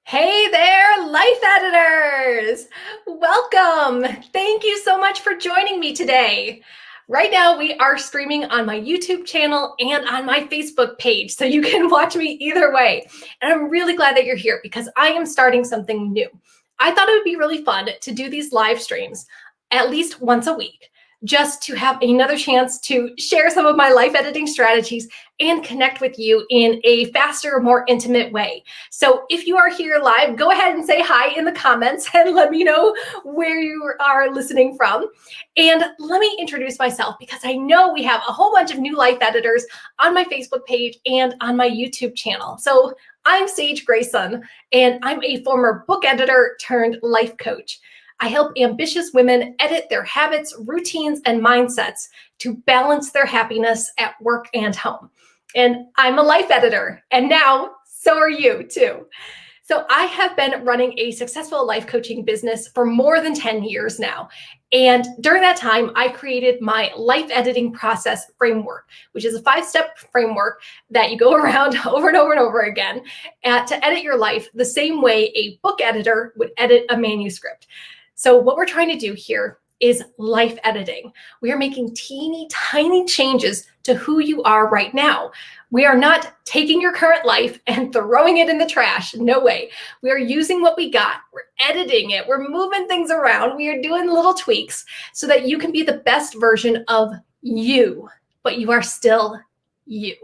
Hey there, life editors! Welcome! Thank you so much for joining me today. Right now, we are streaming on my YouTube channel and on my Facebook page, so you can watch me either way. And I'm really glad that you're here because I am starting something new. I thought it would be really fun to do these live streams at least once a week, just to have another chance to share some of my life editing strategies and connect with you in a faster, more intimate way. So if you are here live, go ahead and say hi in the comments and let me know where you are listening from. And let me introduce myself because I know we have a whole bunch of new life editors on my Facebook page and on my YouTube channel. So I'm Sage Grayson, and I'm a former book editor turned life coach. I help ambitious women edit their habits, routines, and mindsets to balance their happiness at work and home. And I'm a life editor, and now so are you too. So I have been running a successful life coaching business for more than 10 years now. And during that time, I created my life editing process framework, which is a 5-step framework that you go around over and over and over again to edit your life the same way a book editor would edit a manuscript. So what we're trying to do here is life editing. We are making teeny tiny changes to who you are right now. We are not taking your current life and throwing it in the trash. No way. We are using what we got. We're editing it. We're moving things around. We are doing little tweaks so that you can be the best version of you, but you are still you.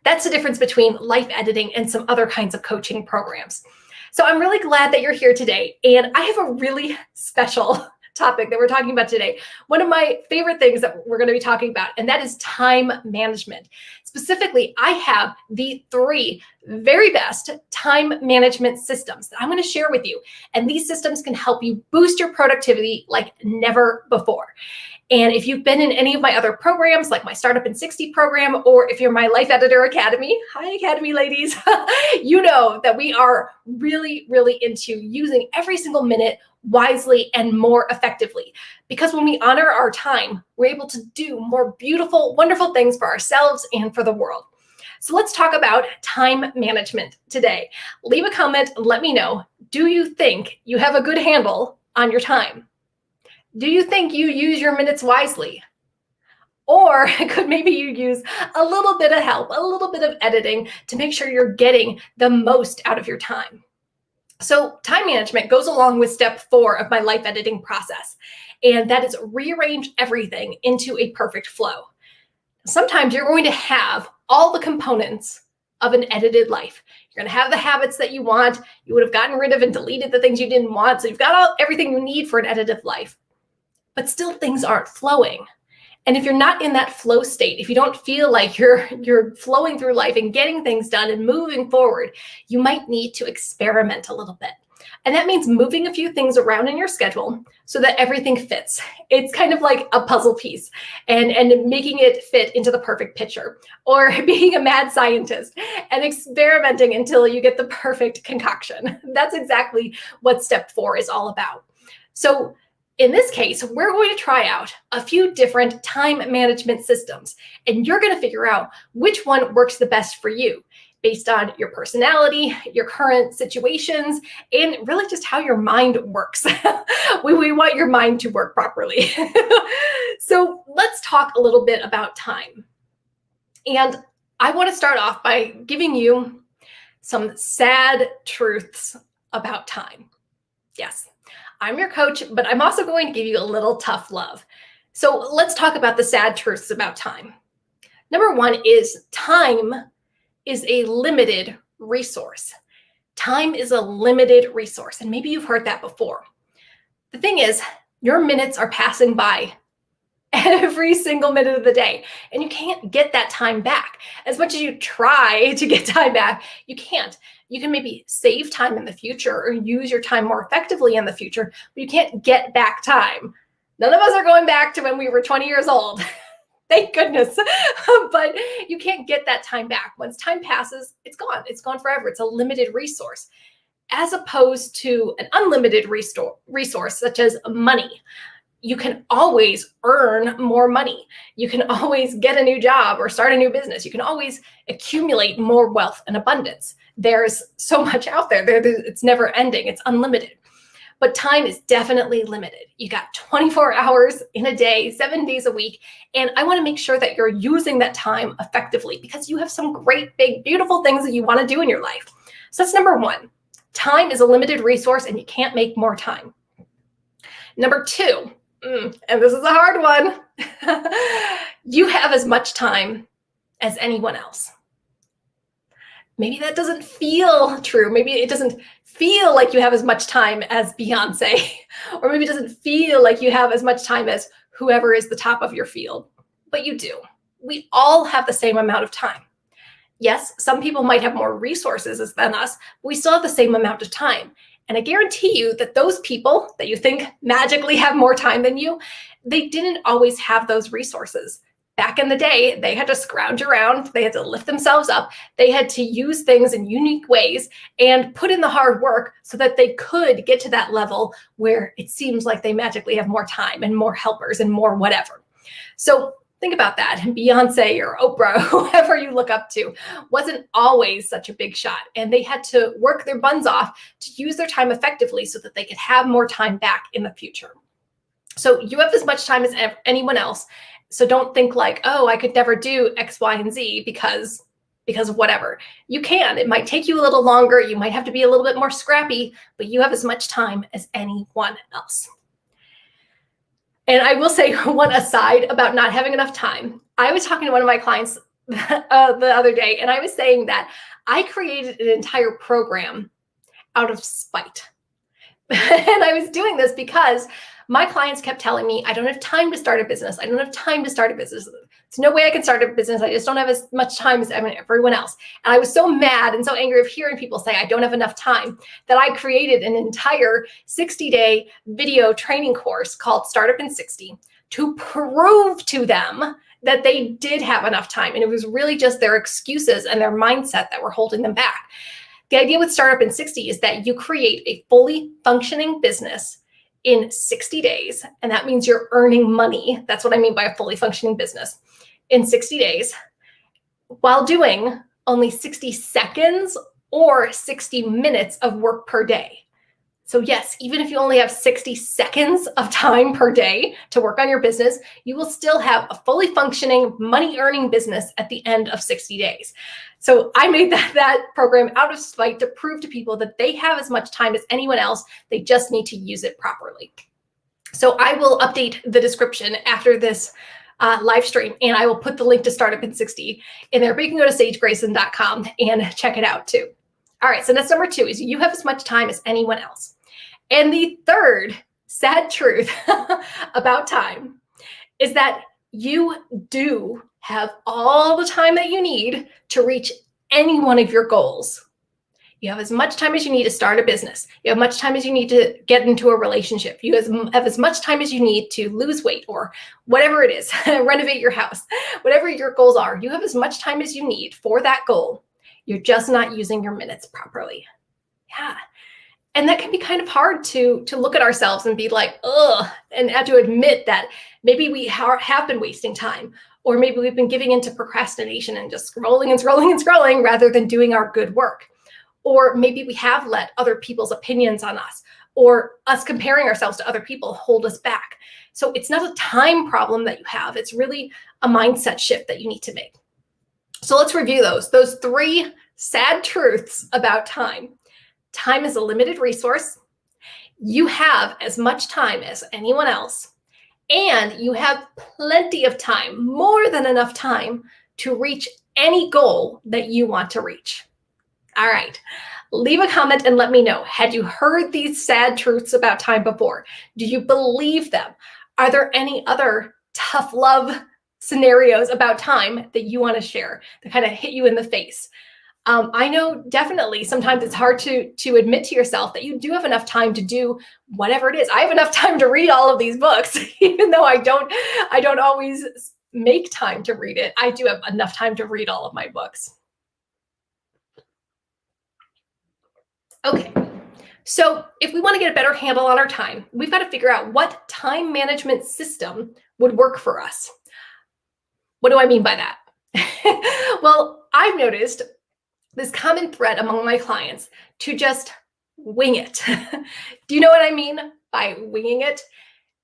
That's the difference between life editing and some other kinds of coaching programs. So I'm really glad that you're here today. And I have a really special topic that we're talking about today. One of my favorite things that we're going to be talking about, and that is time management. Specifically, I have the 3 very best time management systems that I'm going to share with you. And these systems can help you boost your productivity like never before. And if you've been in any of my other programs, like my Startup in 60 program, or if you're my Life Editor Academy, hi Academy ladies, you know that we are really, really into using every single minute wisely and more effectively. Because when we honor our time, we're able to do more beautiful, wonderful things for ourselves and for the world. So let's talk about time management today. Leave a comment and let me know, do you think you have a good handle on your time? Do you think you use your minutes wisely? Or could maybe you use a little bit of help, a little bit of editing to make sure you're getting the most out of your time? So time management goes along with step 4 of my life editing process, and that is rearrange everything into a perfect flow. Sometimes you're going to have all the components of an edited life. You're going to have the habits that you want. You would have gotten rid of and deleted the things you didn't want. So you've got everything you need for an edited life. But still things aren't flowing. And if you're not in that flow state, if you don't feel like you're flowing through life and getting things done and moving forward, you might need to experiment a little bit. And that means moving a few things around in your schedule so that everything fits. It's kind of like a puzzle piece and making it fit into the perfect picture, or being a mad scientist and experimenting until you get the perfect concoction. That's exactly what step 4 is all about. So in this case, we're going to try out a few different time management systems, and you're going to figure out which one works the best for you based on your personality, your current situations, and really just how your mind works. We want your mind to work properly. So let's talk a little bit about time. And I want to start off by giving you some sad truths about time. Yes. I'm your coach, but I'm also going to give you a little tough love. So let's talk about the sad truths about time. Number 1 is time is a limited resource. Time is a limited resource, and maybe you've heard that before. The thing is, your minutes are passing by every single minute of the day, and you can't get that time back. As much as you try to get time back, you can't. You can maybe save time in the future or use your time more effectively in the future, but you can't get back time. None of us are going back to when we were 20 years old. Thank goodness. But you can't get that time back. Once time passes, it's gone. It's gone forever. It's a limited resource, as opposed to an unlimited resource such as money. you can always earn more money. You can always get a new job or start a new business. You can always accumulate more wealth and abundance. There's so much out there. It's never ending. It's unlimited. But time is definitely limited. You got 24 hours in a day, 7 days a week. And I want to make sure that you're using that time effectively because you have some great, big, beautiful things that you want to do in your life. So that's number one. Time is a limited resource and you can't make more time. Number two, and this is a hard one, you have as much time as anyone else. Maybe that doesn't feel true. Maybe it doesn't feel like you have as much time as Beyonce, or maybe it doesn't feel like you have as much time as whoever is the top of your field, but you do. We all have the same amount of time. Yes, some people might have more resources than us, but we still have the same amount of time. And I guarantee you that those people that you think magically have more time than you, they didn't always have those resources. Back in the day, they had to scrounge around, they had to lift themselves up, they had to use things in unique ways and put in the hard work so that they could get to that level where it seems like they magically have more time and more helpers and more whatever. So think about that. Beyonce or Oprah, whoever you look up to, wasn't always such a big shot. And they had to work their buns off to use their time effectively so that they could have more time back in the future. So you have as much time as anyone else. So don't think like, oh, I could never do X, Y, and Z because of whatever. You can. It might take you a little longer. You might have to be a little bit more scrappy, but you have as much time as anyone else. And I will say one aside about not having enough time. I was talking to one of my clients the other day, and I was saying that I created an entire program out of spite. And I was doing this because my clients kept telling me, I don't have time to start a business. I don't have time to start a business. There's no way I can start a business. I just don't have as much time as everyone else. And I was so mad and so angry of hearing people say I don't have enough time that I created an entire 60-day video training course called Startup in 60 to prove to them that they did have enough time. And it was really just their excuses and their mindset that were holding them back. The idea with Startup in 60 is that you create a fully functioning business in 60 days. And that means you're earning money. That's what I mean by a fully functioning business in 60 days while doing only 60 seconds or 60 minutes of work per day. So yes, even if you only have 60 seconds of time per day to work on your business, you will still have a fully functioning money earning business at the end of 60 days. So I made that program out of spite to prove to people that they have as much time as anyone else. They just need to use it properly. So I will update the description after this live stream, and I will put the link to Startup in 60 in there, but you can go to sagegrayson.com and check it out too. All right, so that's number two, is you have as much time as anyone else. And the third sad truth about time is that you do have all the time that you need to reach any one of your goals. You have as much time as you need to start a business. You have much time as you need to get into a relationship. You have as much time as you need to lose weight or whatever it is, renovate your house, whatever your goals are. You have as much time as you need for that goal. You're just not using your minutes properly. Yeah. And that can be kind of hard to look at ourselves and be like, ugh, and have to admit that maybe we have been wasting time, or maybe we've been giving into procrastination and just scrolling and scrolling and scrolling rather than doing our good work. Or maybe we have let other people's opinions on us or us comparing ourselves to other people hold us back. So it's not a time problem that you have. It's really a mindset shift that you need to make. So let's review those three sad truths about time. Time is a limited resource. You have as much time as anyone else, and you have plenty of time, more than enough time to reach any goal that you want to reach. All right, leave a comment and let me know. Had you heard these sad truths about time before? Do you believe them? Are there any other tough love scenarios about time that you want to share that kind of hit you in the face? I know definitely sometimes it's hard to admit to yourself that you do have enough time to do whatever it is. I have enough time to read all of these books, even though I don't always make time to read it. I do have enough time to read all of my books. Okay, So if we want to get a better handle on our time, we've got to figure out what time management system would work for us. What do I mean by that? Well, I've noticed this common thread among my clients to just wing it. Do you know what I mean by winging it?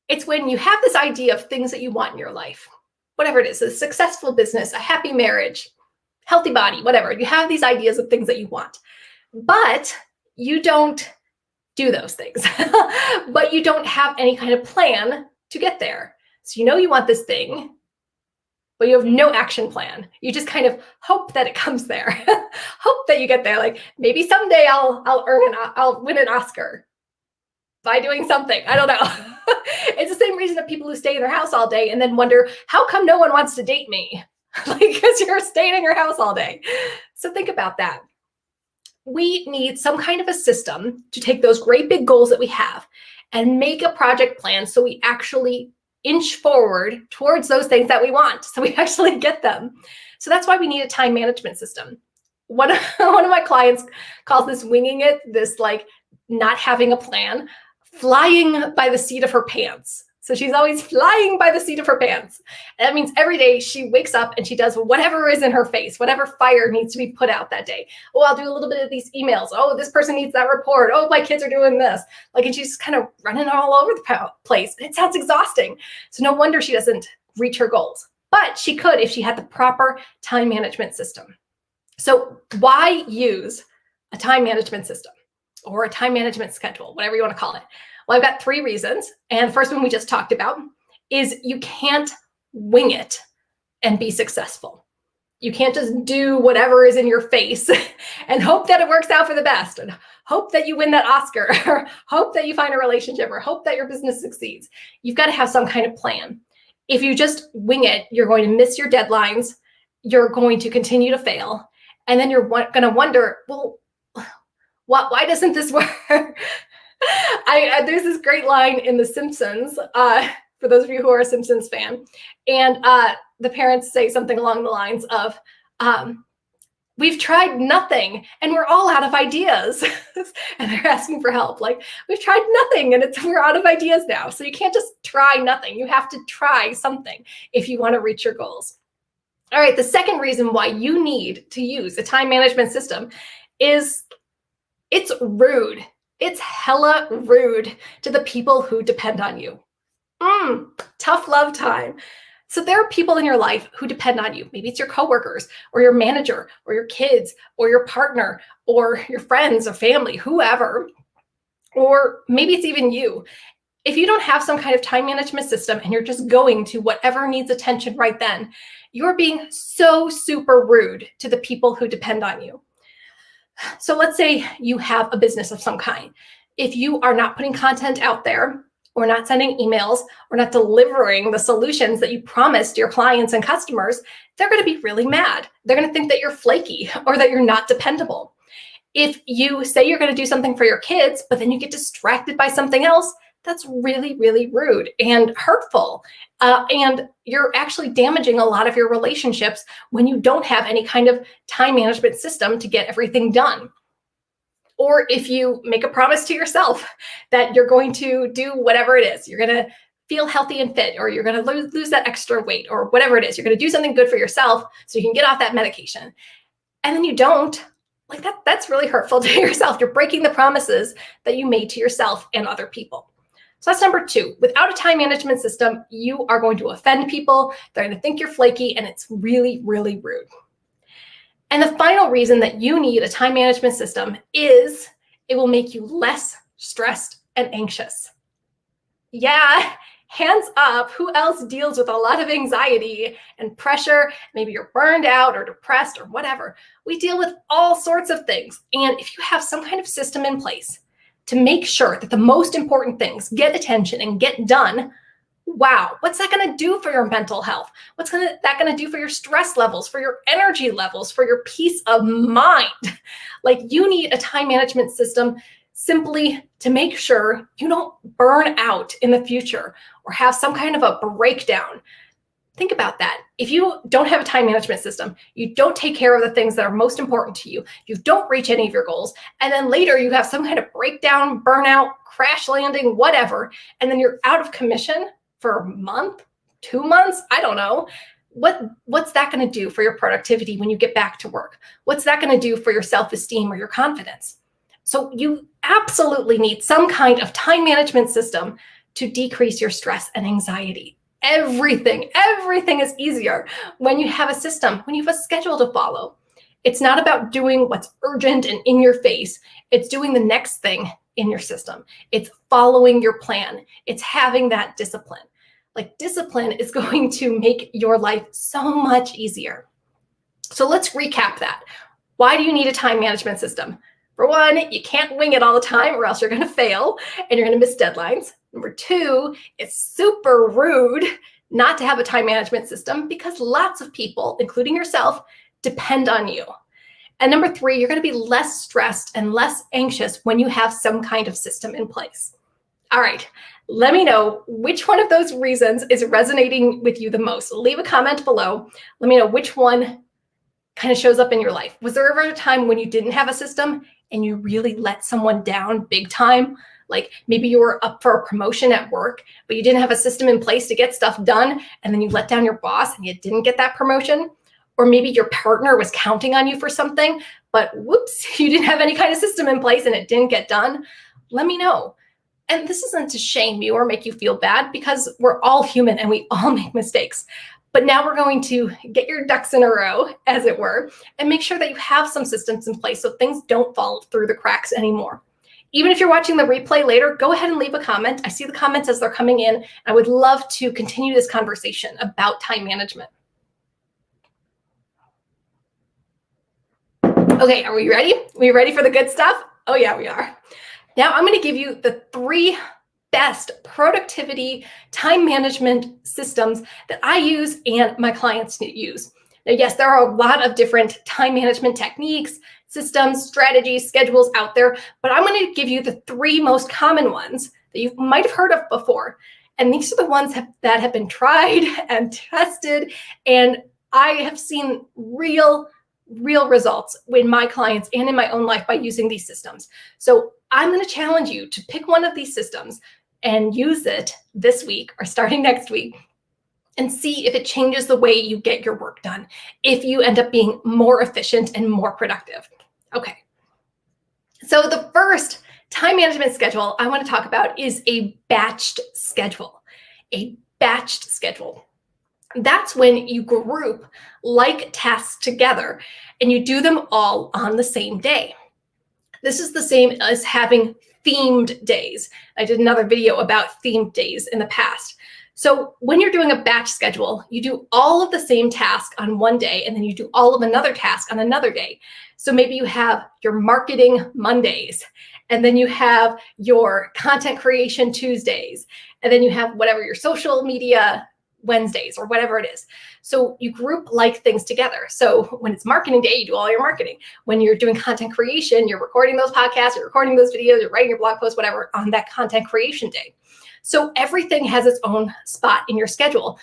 It's when you have this idea of things that you want in your life, whatever it is, a successful business, a happy marriage, healthy body, whatever. You have these ideas of things that you want, but you don't do those things, but you don't have any kind of plan to get there. So you know you want this thing, but you have no action plan. You just kind of hope that it comes there. Hope that you get there. Like maybe someday I'll win an Oscar by doing something. I don't know. It's the same reason that people who stay in their house all day and then wonder, how come no one wants to date me? Like, because you're staying in your house all day. So think about that. We need some kind of a system to take those great big goals that we have and make a project plan so we actually inch forward towards those things that we want, so we actually get them. So that's why we need a time management system. One of my clients calls this winging it, this like not having a plan, flying by the seat of her pants. So she's always flying by the seat of her pants. And that means every day she wakes up and she does whatever is in her face, whatever fire needs to be put out that day. Oh, I'll do a little bit of these emails. Oh, this person needs that report. Oh, my kids are doing this. Like, and she's kind of running all over the place. It sounds exhausting. So no wonder she doesn't reach her goals. But she could if she had the proper time management system. So why use a time management system or a time management schedule, whatever you want to call it? Well, I've got 3 reasons. And the first one we just talked about is you can't wing it and be successful. You can't just do whatever is in your face and hope that it works out for the best and hope that you win that Oscar or hope that you find a relationship or hope that your business succeeds. You've got to have some kind of plan. If you just wing it, you're going to miss your deadlines. You're going to continue to fail. And then you're going to wonder, well, why doesn't this work? There's this great line in The Simpsons, for those of you who are a Simpsons fan, and the parents say something along the lines of, we've tried nothing and we're all out of ideas. And they're asking for help. Like, we've tried nothing and we're out of ideas now. So you can't just try nothing. You have to try something if you want to reach your goals. All right, the second reason why you need to use a time management system is it's rude. It's hella rude to the people who depend on you. Tough love time. So there are people in your life who depend on you. Maybe it's your coworkers or your manager or your kids or your partner or your friends or family, whoever, or maybe it's even you. If you don't have some kind of time management system and you're just going to whatever needs attention right then, you're being so super rude to the people who depend on you. So let's say you have a business of some kind. If you are not putting content out there or not sending emails or not delivering the solutions that you promised your clients and customers, they're going to be really mad. They're going to think that you're flaky or that you're not dependable. If you say you're going to do something for your kids, but then you get distracted by something else, that's really, really rude and hurtful. And you're actually damaging a lot of your relationships when you don't have any kind of time management system to get everything done. Or if you make a promise to yourself that you're going to do whatever it is, you're going to feel healthy and fit, or you're going to lose that extra weight, or whatever it is, you're going to do something good for yourself so you can get off that medication. And then you don't, like that's really hurtful to yourself. You're breaking the promises that you made to yourself and other people. So that's number 2. Without a time management system, you are going to offend people. They're going to think you're flaky, and it's really, really rude. And the final reason that you need a time management system is it will make you less stressed and anxious. Yeah, hands up. Who else deals with a lot of anxiety and pressure? Maybe you're burned out or depressed or whatever. We deal with all sorts of things. And if you have some kind of system in place to make sure that the most important things get attention and get done, wow, what's that going to do for your mental health? What's that going to do for your stress levels, for your energy levels, for your peace of mind? Like, you need a time management system simply to make sure you don't burn out in the future or have some kind of a breakdown. Think about that. If you don't have a time management system, you don't take care of the things that are most important to you, you don't reach any of your goals, and then later you have some kind of breakdown, burnout, crash landing, whatever, and then you're out of commission for a month, 2 months, I don't know. What's that going to do for your productivity when you get back to work? What's that going to do for your self-esteem or your confidence? So you absolutely need some kind of time management system to decrease your stress and anxiety. Everything is easier when you have a system, when you have a schedule to follow. It's not about doing what's urgent and in your face. It's doing the next thing in your system. It's following your plan. It's having that discipline. Like, discipline is going to make your life so much easier. So let's recap that. Why do you need a time management system? For one, you can't wing it all the time or else you're going to fail and you're going to miss deadlines. Number two, it's super rude not to have a time management system because lots of people, including yourself, depend on you. And number three, you're going to be less stressed and less anxious when you have some kind of system in place. All right, let me know which one of those reasons is resonating with you the most. Leave a comment below. Let me know which one kind of shows up in your life. Was there ever a time when you didn't have a system and you really let someone down big time? Like maybe you were up for a promotion at work, but you didn't have a system in place to get stuff done, and then you let down your boss and you didn't get that promotion. Or maybe your partner was counting on you for something, but whoops, you didn't have any kind of system in place and it didn't get done. Let me know. And this isn't to shame you or make you feel bad because we're all human and we all make mistakes. But now we're going to get your ducks in a row, as it were, and make sure that you have some systems in place so things don't fall through the cracks anymore. Even if you're watching the replay later, go ahead and leave a comment. I see the comments as they're coming in. I would love to continue this conversation about time management. Okay, are we ready? Are we ready for the good stuff? Oh yeah, we are. Now I'm going to give you the 3 best productivity time management systems that I use and my clients use. Now, yes, there are a lot of different time management techniques, systems, strategies, schedules out there, but I'm going to give you the 3 most common ones that you might have heard of before. And these are the ones that have been tried and tested, and I have seen real results in my clients and in my own life by using these systems. So I'm going to challenge you to pick one of these systems and use it this week or starting next week and see if it changes the way you get your work done, if you end up being more efficient and more productive. Okay. So the first time management schedule I want to talk about is a batched schedule. A batched schedule. That's when you group like tasks together and you do them all on the same day. This is the same as having themed days. I did another video about themed days in the past. So when you're doing a batch schedule, you do all of the same task on one day, and then you do all of another task on another day. So maybe you have your marketing Mondays, and then you have your content creation Tuesdays, and then you have whatever your social media Wednesdays or whatever it is. So you group like things together. So when it's marketing day, you do all your marketing. When you're doing content creation, you're recording those podcasts, you're recording those videos, you're writing your blog post, whatever, on that content creation day. So everything has its own spot in your schedule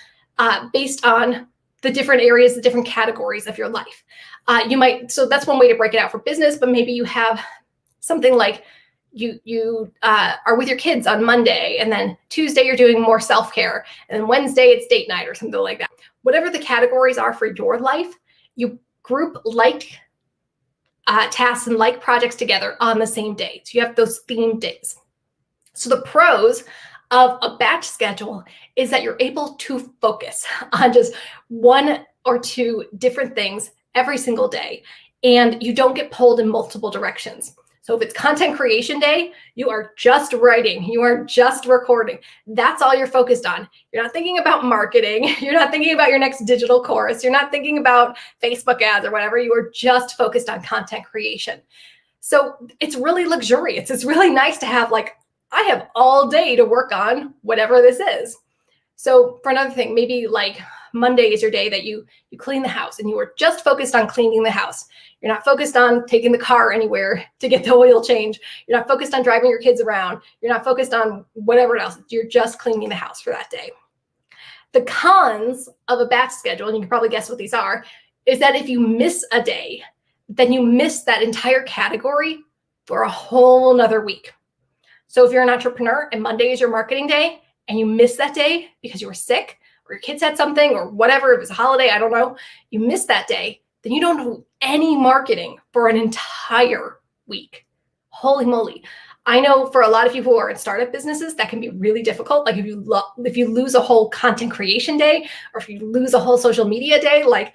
based on the different areas, the different categories of your life. So that's one way to break it out for business, but maybe you have something like you are with your kids on Monday, and then Tuesday you're doing more self-care, and then Wednesday it's date night or something like that. Whatever the categories are for your life, you group like tasks and like projects together on the same day. So you have those themed days. So the pros of a batch schedule is that you're able to focus on just 1 or 2 different things every single day, and you don't get pulled in multiple directions. So if it's content creation day, you are just writing, you are just recording. That's all you're focused on. You're not thinking about marketing. You're not thinking about your next digital course. You're not thinking about Facebook ads or whatever. You are just focused on content creation. So it's really luxurious. It's really nice to have, like, I have all day to work on whatever this is. So for another thing, maybe like Monday is your day that you clean the house, and you are just focused on cleaning the house. You're not focused on taking the car anywhere to get the oil change. You're not focused on driving your kids around. You're not focused on whatever else. You're just cleaning the house for that day. The cons of a batch schedule, and you can probably guess what these are, is that if you miss a day, then you miss that entire category for a whole nother week. So if you're an entrepreneur and Monday is your marketing day and you miss that day because you were sick or your kids had something or whatever, it was a holiday, I don't know, you miss that day, then you don't do any marketing for an entire week. Holy moly. I know for a lot of people who are in startup businesses, that can be really difficult. Like if you lose a whole content creation day, or if you lose a whole social media day, like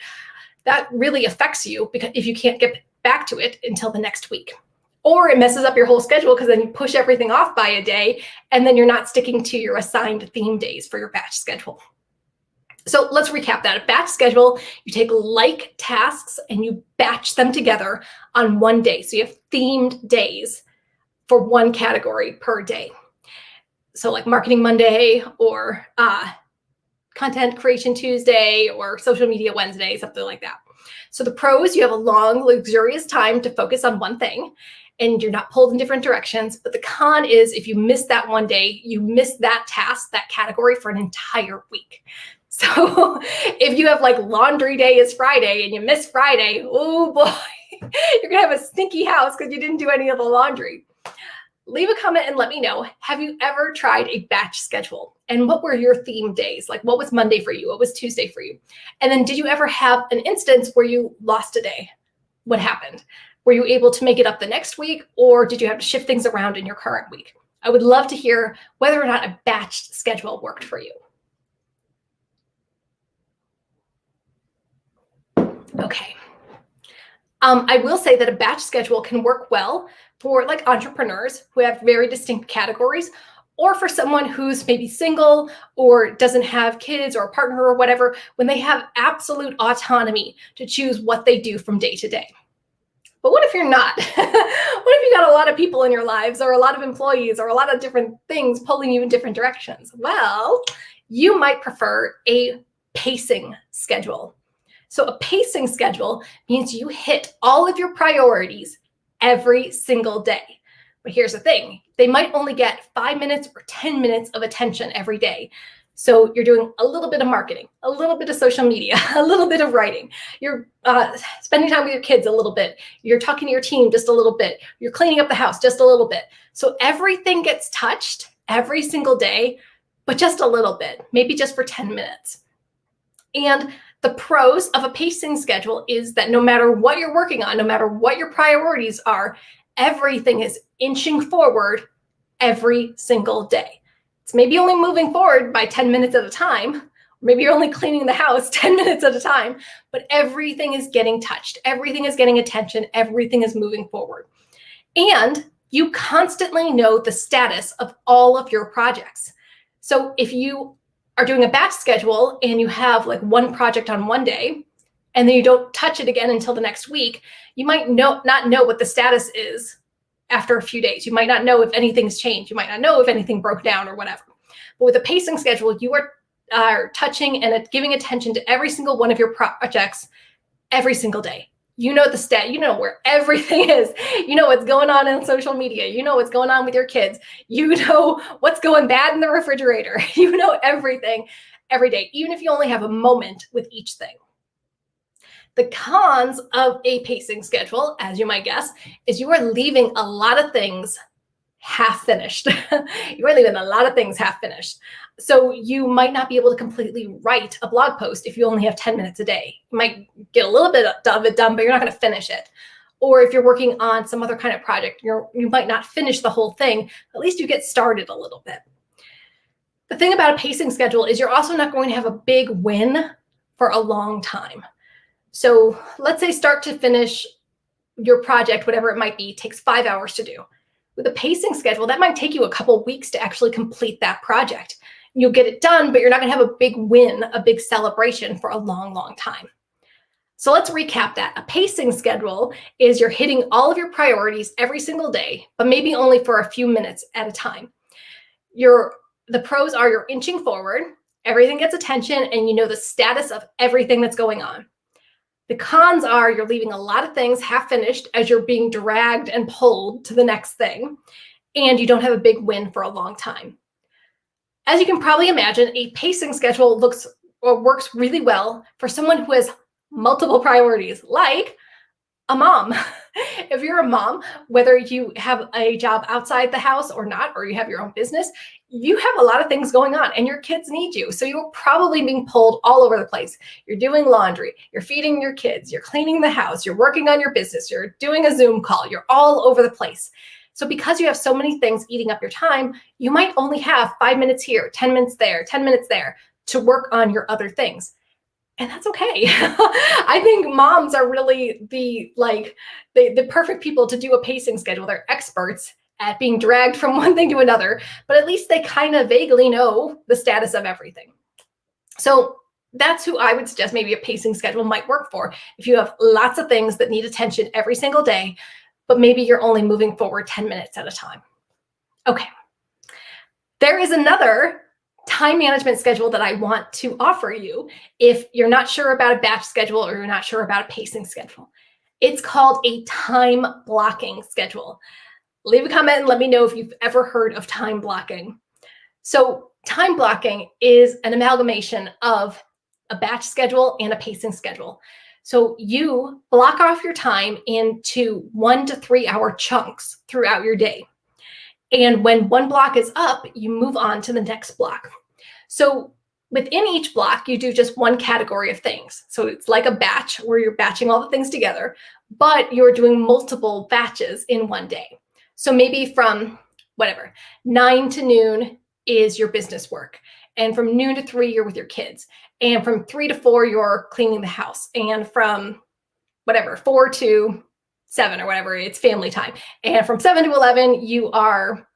that really affects you because if you can't get back to it until the next week. Or it messes up your whole schedule because then you push everything off by a day and then you're not sticking to your assigned theme days for your batch schedule. So let's recap that. A batch schedule, you take like tasks and you batch them together on one day. So you have themed days for one category per day. So like Marketing Monday or Content Creation Tuesday or Social Media Wednesday, something like that. So the pros, you have a long, luxurious time to focus on one thing and you're not pulled in different directions. But the con is if you miss that one day, you miss that task, that category for an entire week. So if you have like laundry day is Friday and you miss Friday, oh boy, you're gonna have a stinky house because you didn't do any of the laundry. Leave a comment and let me know, have you ever tried a batch schedule? And what were your theme days? Like what was Monday for you? What was Tuesday for you? And then did you ever have an instance where you lost a day? What happened? Were you able to make it up the next week or did you have to shift things around in your current week? I would love to hear whether or not a batched schedule worked for you. Okay. I will say that a batch schedule can work well for like entrepreneurs who have very distinct categories, or for someone who's maybe single or doesn't have kids or a partner or whatever, when they have absolute autonomy to choose what they do from day to day. But what if you're not? What if you got a lot of people in your lives or a lot of employees or a lot of different things pulling you in different directions? Well, you might prefer a pacing schedule. So a pacing schedule means you hit all of your priorities every single day. But here's the thing, they might only get 5 minutes or 10 minutes of attention every day. So you're doing a little bit of marketing, a little bit of social media, a little bit of writing. You're spending time with your kids a little bit. You're talking to your team just a little bit. You're cleaning up the house just a little bit. So everything gets touched every single day, but just a little bit, maybe just for 10 minutes. And the pros of a pacing schedule is that no matter what you're working on, no matter what your priorities are, everything is inching forward every single day. It's maybe only moving forward by 10 minutes at a time. Maybe you're only cleaning the house 10 minutes at a time, but everything is getting touched. Everything is getting attention. Everything is moving forward. And you constantly know the status of all of your projects. So if you are doing a batch schedule and you have like one project on one day and then you don't touch it again until the next week, you might not know what the status is after a few days. You might not know if anything's changed. You might not know if anything broke down or whatever. But with a pacing schedule, you are touching and giving attention to every single one of your projects every single day. You know the stat, you know where everything is. You know what's going on social media. You know what's going on with your kids. You know what's going bad in the refrigerator. You know everything every day, even if you only have a moment with each thing. The cons of a pacing schedule, as you might guess, is you are leaving a lot of things half finished. You are leaving a lot of things half finished. So you might not be able to completely write a blog post if you only have 10 minutes a day. You might get a little bit of it done, but you're not going to finish it. Or if you're working on some other kind of project, you might not finish the whole thing. At least you get started a little bit. The thing about a pacing schedule is you're also not going to have a big win for a long time. So let's say start to finish your project, whatever it might be, takes 5 hours to do. With a pacing schedule, that might take you a couple weeks to actually complete that project. You'll get it done, but you're not going to have a big win, a big celebration for a long, long time. So let's recap that. A pacing schedule is you're hitting all of your priorities every single day, but maybe only for a few minutes at a time. The pros are you're inching forward, everything gets attention, and you know the status of everything that's going on. The cons are you're leaving a lot of things half finished as you're being dragged and pulled to the next thing, and you don't have a big win for a long time. As you can probably imagine, a pacing schedule looks or works really well for someone who has multiple priorities, like a mom. If you're a mom, whether you have a job outside the house or not, or you have your own business, you have a lot of things going on and your kids need you. So you're probably being pulled all over the place. You're doing laundry, you're feeding your kids, you're cleaning the house, you're working on your business, you're doing a Zoom call, you're all over the place. So because you have so many things eating up your time, you might only have 5 minutes here, 10 minutes there, 10 minutes there to work on your other things. And that's okay. I think moms are really the perfect people to do a pacing schedule. They're experts at being dragged from one thing to another, but at least they kind of vaguely know the status of everything. So that's who I would suggest maybe a pacing schedule might work for. If you have lots of things that need attention every single day, but maybe you're only moving forward 10 minutes at a time. Okay. There is another time management schedule that I want to offer you if you're not sure about a batch schedule or you're not sure about a pacing schedule. It's called a time blocking schedule. Leave a comment and let me know if you've ever heard of time blocking. So time blocking is an amalgamation of a batch schedule and a pacing schedule. So you block off your time into 1 to 3 hour chunks throughout your day. And when one block is up, you move on to the next block. So within each block, you do just one category of things. So it's like a batch where you're batching all the things together, but you're doing multiple batches in one day. So maybe from 9 to noon is your business work. And from noon to 3, you're with your kids. And from 3 to 4, you're cleaning the house. And from 4 to 7 or whatever, it's family time. And from 7 to 11, you are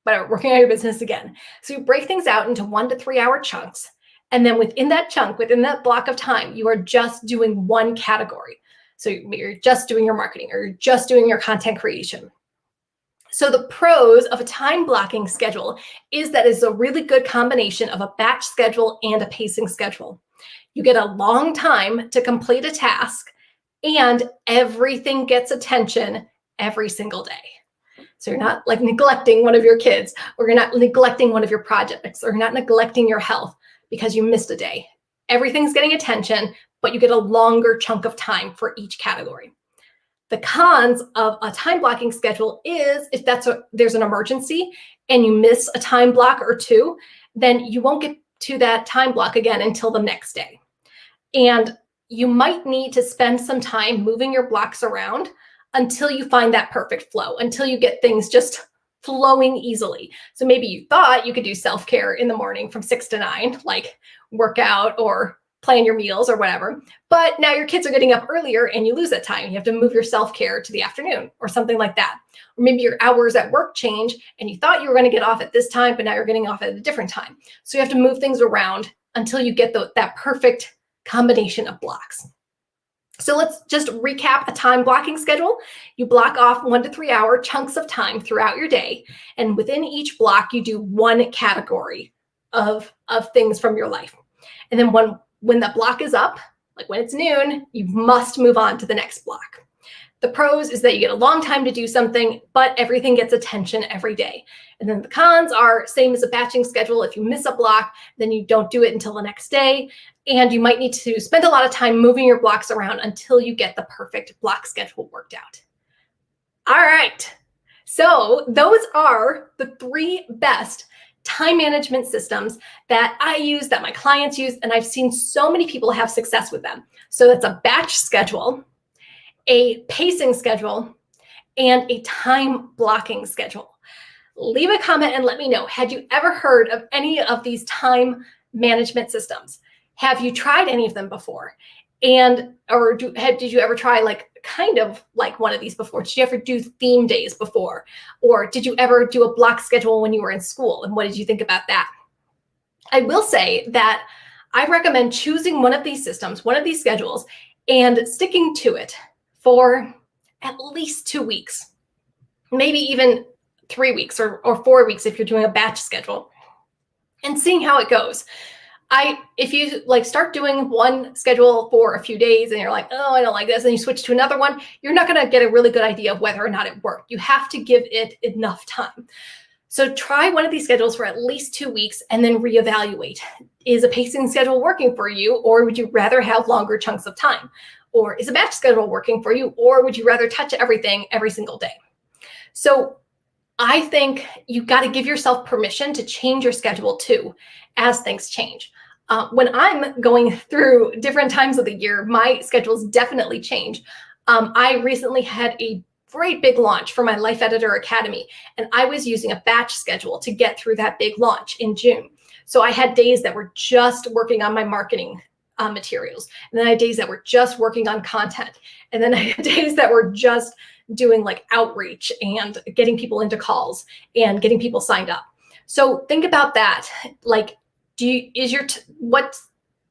working on your business again. So you break things out into 1 to 3 hour chunks. And then within that chunk, within that block of time, you are just doing one category. So you're just doing your marketing or you're just doing your content creation. So the pros of a time blocking schedule is that it's a really good combination of a batch schedule and a pacing schedule. You get a long time to complete a task and everything gets attention every single day. So you're not neglecting one of your kids, or you're not neglecting one of your projects, or you're not neglecting your health because you missed a day. Everything's getting attention, but you get a longer chunk of time for each category. The cons of a time blocking schedule is if there's an emergency and you miss a time block or two, then you won't get to that time block again until the next day. And you might need to spend some time moving your blocks around until you find that perfect flow, until you get things just flowing easily. So maybe you thought you could do self-care in the morning from 6 to 9, like workout or plan your meals or whatever, but now your kids are getting up earlier and you lose that time. You have to move your self-care to the afternoon or something like that. Or maybe your hours at work change and you thought you were going to get off at this time, but now you're getting off at a different time. So you have to move things around until you get that perfect combination of blocks. So let's just recap a time blocking schedule. You block off 1 to 3 hour chunks of time throughout your day. And within each block, you do one category of things from your life. And then when the block is up, like when it's noon, you must move on to the next block. The pros is that you get a long time to do something, but everything gets attention every day. And then the cons are same as a batching schedule. If you miss a block, then you don't do it until the next day. And you might need to spend a lot of time moving your blocks around until you get the perfect block schedule worked out. All right. So those are the 3 best time management systems that I use, that my clients use, and I've seen so many people have success with them. So that's a batch schedule, a pacing schedule, and a time blocking schedule. Leave a comment and let me know, had you ever heard of any of these time management systems? Have you tried any of them before? And did you ever try kind of like one of these before? Did you ever do theme days before? Or did you ever do a block schedule when you were in school? And what did you think about that? I will say that I recommend choosing one of these systems, one of these schedules, and sticking to it for at least 2 weeks, maybe even 3 weeks or 4 weeks if you're doing a batch schedule, and seeing how it goes. If you start doing one schedule for a few days and you're like, oh, I don't like this, and you switch to another one, you're not going to get a really good idea of whether or not it worked. You have to give it enough time. So try one of these schedules for at least 2 weeks and then reevaluate. Is a pacing schedule working for you, or would you rather have longer chunks of time? Or is a batch schedule working for you, or would you rather touch everything every single day? So I think you've got to give yourself permission to change your schedule too as things change. When I'm going through different times of the year, my schedules definitely change. I recently had a great big launch for my Life Editor Academy, and I was using a batch schedule to get through that big launch in June. So I had days that were just working on my marketing materials, and then I had days that were just working on content, and then I had days that were just doing like outreach and getting people into calls and getting people signed up. So think about that. Like,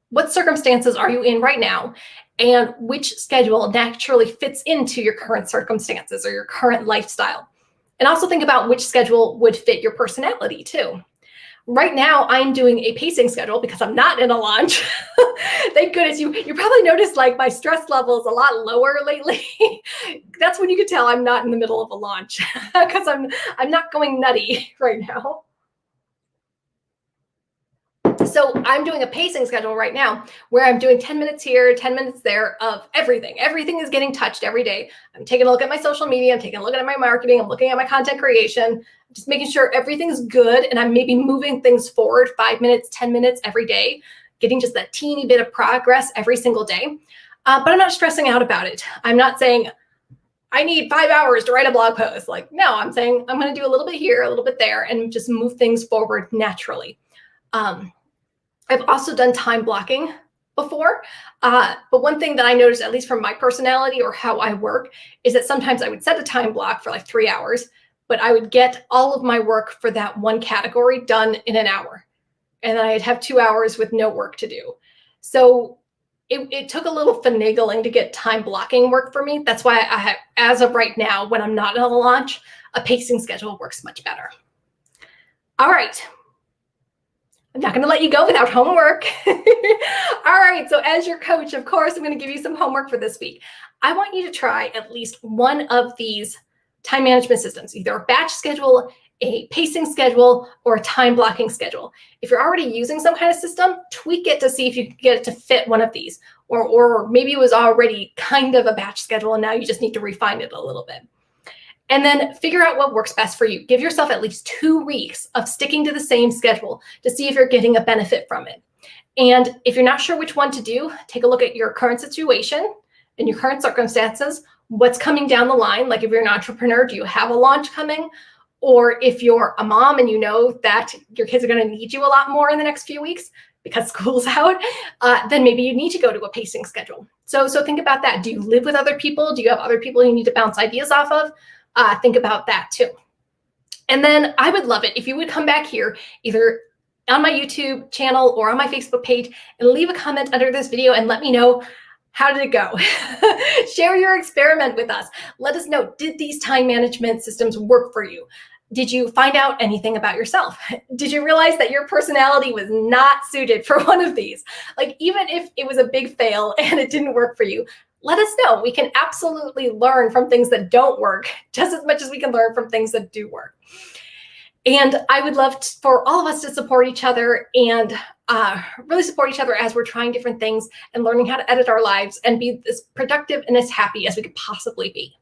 what circumstances are you in right now, and which schedule naturally fits into your current circumstances or your current lifestyle? And also think about which schedule would fit your personality too. Right now, I'm doing a pacing schedule because I'm not in a launch. Thank goodness. You probably noticed like my stress level is a lot lower lately. That's when you can tell I'm not in the middle of a launch because I'm not going nutty right now. So I'm doing a pacing schedule right now where I'm doing 10 minutes here, 10 minutes there of everything. Everything is getting touched every day. I'm taking a look at my social media. I'm taking a look at my marketing. I'm looking at my content creation, just making sure everything's good. And I'm maybe moving things forward 5 minutes, 10 minutes every day, getting just that teeny bit of progress every single day. But I'm not stressing out about it. I'm not saying I need 5 hours to write a blog post. Like, no, I'm saying I'm going to do a little bit here, a little bit there, and just move things forward naturally. I've also done time blocking before, but one thing that I noticed, at least from my personality or how I work, is that sometimes I would set a time block for like 3 hours, but I would get all of my work for that one category done in an hour. And then I'd have 2 hours with no work to do. So it took a little finagling to get time blocking work for me. That's why I have, as of right now, when I'm not in a launch, a pacing schedule works much better. All right. I'm not going to let you go without homework. All right. So as your coach, of course, I'm going to give you some homework for this week. I want you to try at least one of these time management systems, either a batch schedule, a pacing schedule, or a time blocking schedule. If you're already using some kind of system, tweak it to see if you can get it to fit one of these. Or maybe it was already kind of a batch schedule and now you just need to refine it a little bit. And then figure out what works best for you. Give yourself at least 2 weeks of sticking to the same schedule to see if you're getting a benefit from it. And if you're not sure which one to do, take a look at your current situation and your current circumstances, what's coming down the line. Like if you're an entrepreneur, do you have a launch coming? Or if you're a mom and you know that your kids are going to need you a lot more in the next few weeks because school's out, then maybe you need to go to a pacing schedule. So think about that. Do you live with other people? Do you have other people you need to bounce ideas off of? Think about that too. And then I would love it if you would come back here either on my YouTube channel or on my Facebook page and leave a comment under this video and let me know, how did it go? Share your experiment with us. Let us know, did these time management systems work for you? Did you find out anything about yourself? Did you realize that your personality was not suited for one of these? Like even if it was a big fail and it didn't work for you, let us know. We can absolutely learn from things that don't work just as much as we can learn from things that do work. And I would love for all of us to support each other and really support each other as we're trying different things and learning how to edit our lives and be as productive and as happy as we could possibly be.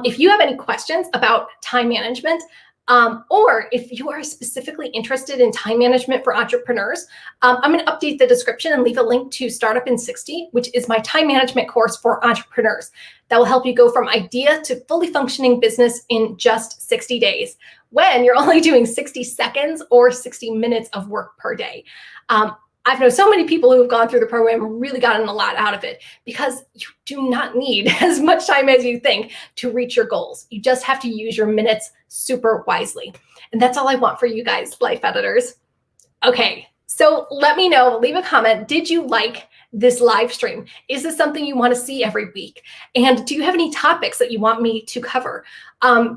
If you have any questions about time management, or if you are specifically interested in time management for entrepreneurs, I'm going to update the description and leave a link to Startup in 60, which is my time management course for entrepreneurs that will help you go from idea to fully functioning business in just 60 days when you're only doing 60 seconds or 60 minutes of work per day. I've known so many people who have gone through the program and really gotten a lot out of it because you do not need as much time as you think to reach your goals. You just have to use your minutes super wisely. And that's all I want for you guys, life editors. Okay, so let me know, leave a comment. Did you like this live stream? Is this something you want to see every week? And do you have any topics that you want me to cover?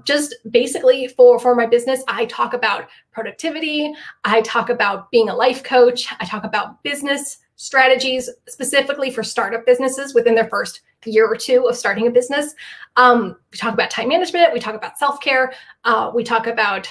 Just basically for my business, I talk about productivity. I talk about being a life coach. I talk about business strategies specifically for startup businesses within their first year or two of starting a business. We talk about time management. We talk about self-care. We talk about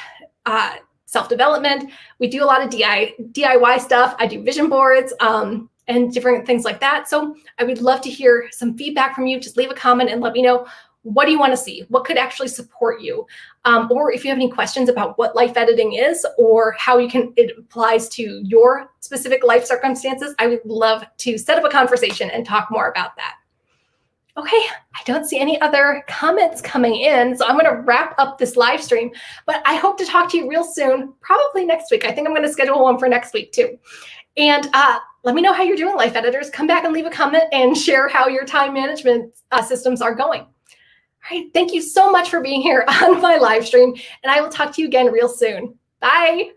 self-development. We do a lot of DIY stuff. I do vision boards and different things like that. So I would love to hear some feedback from you. Just leave a comment and let me know, what do you want to see? What could actually support you? Or if you have any questions about what life editing is or how it applies to your specific life circumstances, I would love to set up a conversation and talk more about that. Okay, I don't see any other comments coming in, so I'm going to wrap up this live stream, but I hope to talk to you real soon, probably next week. I think I'm going to schedule one for next week too. And let me know how you're doing, life editors. Come back and leave a comment and share how your time management systems are going. All right, thank you so much for being here on my live stream, and I will talk to you again real soon. Bye.